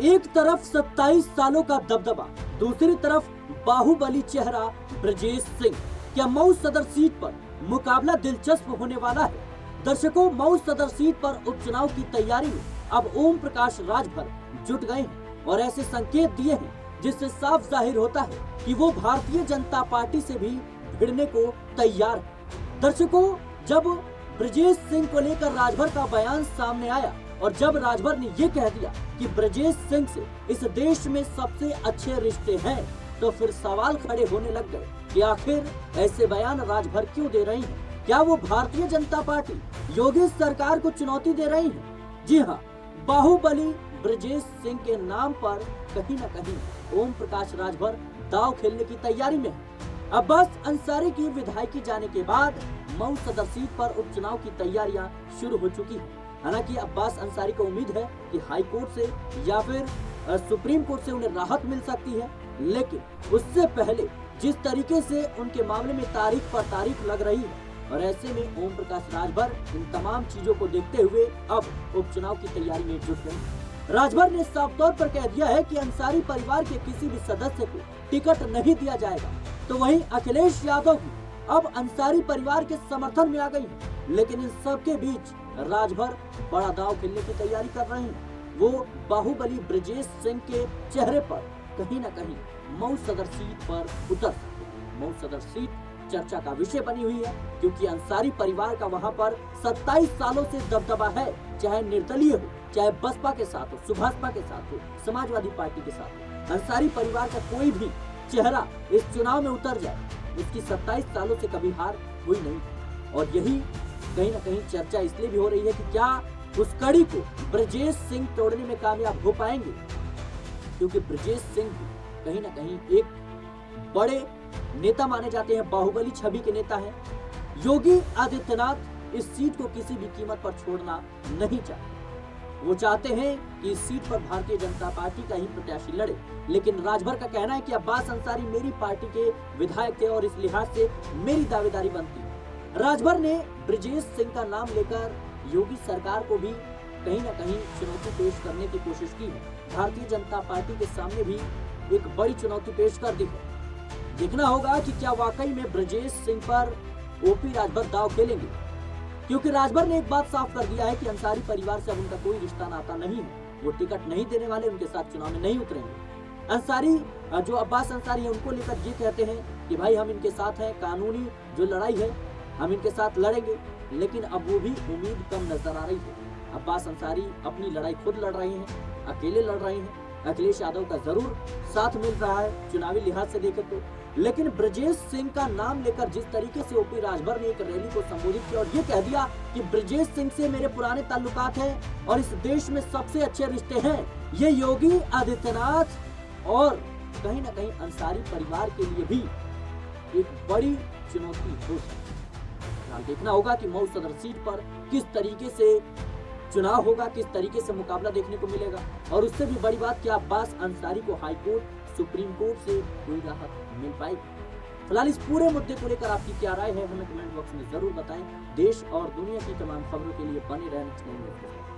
एक तरफ 27 सालों का दबदबा, दूसरी तरफ बाहुबली चेहरा ब्रजेश सिंह। क्या मऊ सदर सीट पर मुकाबला दिलचस्प होने वाला है? दर्शकों, मऊ सदर सीट पर उपचुनाव की तैयारी में अब ओम प्रकाश राजभर जुट गए हैं और ऐसे संकेत दिए हैं जिससे साफ जाहिर होता है कि वो भारतीय जनता पार्टी से भी भिड़ने को तैयार है। दर्शकों, जब ब्रजेश सिंह को लेकर राजभर का बयान सामने आया और जब राजभर ने ये कह दिया कि ब्रजेश सिंह से इस देश में सबसे अच्छे रिश्ते हैं, तो फिर सवाल खड़े होने लग गए कि आखिर ऐसे बयान राजभर क्यों दे रही है? क्या वो भारतीय जनता पार्टी योगी सरकार को चुनौती दे रही है? जी हाँ, बाहुबली ब्रजेश सिंह के नाम पर कहीं न कहीं ओम प्रकाश राजभर दांव खेलने की तैयारी में है। अब्बास अंसारी की विधायकी जाने के बाद मऊ सदर सीट पर उपचुनाव की तैयारियां शुरू हो चुकी है। हालांकि अब्बास अंसारी को उम्मीद है कि हाई कोर्ट से या फिर सुप्रीम कोर्ट से उन्हें राहत मिल सकती है, लेकिन उससे पहले जिस तरीके से उनके मामले में तारीख पर तारीख लग रही है और ऐसे में ओम प्रकाश राजभर इन तमाम चीजों को देखते हुए अब उपचुनाव की तैयारी में जुट गए। राजभर ने साफ तौर पर कह दिया है कि अंसारी परिवार के किसी भी सदस्य को टिकट नहीं दिया जाएगा। तो वहीं अखिलेश यादव भी अब अंसारी परिवार के समर्थन में आ गई है, लेकिन इन सब के बीच राजभर बड़ा दांव खेलने की तैयारी कर रहे हैं। वो बाहुबली ब्रजेश सिंह के चेहरे पर कहीं न कहीं मऊ सदर सीट पर उतर सकते हैं। मऊ सदर सीट चर्चा का विषय बनी हुई है क्योंकि अंसारी परिवार का वहां पर 27 सालों से दबदबा है, चाहे निर्दलीय हो, चाहे बसपा के साथ हो, सुभाषपा के साथ हो, समाजवादी पार्टी के साथ हो। अंसारी परिवार का कोई भी चेहरा इस चुनाव में उतर जाए, उसकी 27 सालों से कभी हार हुई नहीं। और यही कहीं न कहीं चर्चा इसलिए भी हो रही है कि क्या उस कड़ी को ब्रजेश सिंह तोड़ने में कामयाब हो पाएंगे, क्योंकि ब्रजेश सिंह कहीं न कहीं एक बड़े नेता माने जाते हैं, बाहुबली छवि के नेता हैं। योगी आदित्यनाथ इस सीट को किसी भी कीमत पर छोड़ना नहीं चाहते। वो चाहते हैं कि इस सीट पर भारतीय जनता पार्टी का ही प्रत्याशी लड़े, लेकिन राजभर का कहना है कि अब्बास अंसारी मेरी पार्टी के विधायक थे और इस लिहाज से मेरी दावेदारी बनती है। राजभर ने ब्रजेश सिंह का नाम लेकर योगी सरकार को भी कहीं न कहीं चुनौती पेश करने की कोशिश की है। भारतीय जनता पार्टी के सामने भी एक बड़ी चुनौती पेश कर दी है। देखना होगा कि क्या वाकई में ब्रजेश सिंह पर ओपी राजभर दांव खेलेंगे, क्योंकि राजभर ने एक बात साफ कर दिया है कि अंसारी परिवार से अब उनका कोई रिश्ता नाता नहीं है। वो टिकट नहीं देने वाले, उनके साथ चुनाव में नहीं उतरेंगे। अंसारी जो अब्बास अंसारी है उनको लेकर ये कहते हैं कि भाई हम इनके साथ हैं, कानूनी जो लड़ाई है हम इनके साथ लड़ेंगे, लेकिन अब वो भी उम्मीद कम नजर आ रही है। अब्बास अंसारी अपनी लड़ाई खुद लड़ रहे हैं, अकेले लड़ रहे हैं। अखिलेश यादव का जरूर साथ मिल रहा है चुनावी लिहाज से देखें तो, लेकिन ब्रजेश सिंह का नाम लेकर जिस तरीके से ओपी राजभर ने एक रैली को संबोधित किया और ये कह दिया कि ब्रजेश सिंह से मेरे पुराने ताल्लुकात हैं और इस देश में सबसे अच्छे रिश्ते हैं, ये योगी आदित्यनाथ और कहीं न कहीं अंसारी परिवार के लिए भी एक बड़ी चुनौती हो सकती है। देखना होगा कि मऊ सदर सीट पर किस तरीके से चुनाव होगा, किस तरीके से मुकाबला देखने को मिलेगा। और उससे भी बड़ी बात, क्या अब्बास अंसारी को हाई कोर्ट, सुप्रीम कोर्ट से कोई राहत मिल पाएगी? फिलहाल इस पूरे मुद्दे को लेकर आपकी क्या राय है, हमें कमेंट बॉक्स में जरूर बताएं। देश और दुनिया की तमाम खबरों के लिए बने रहना चाहिए।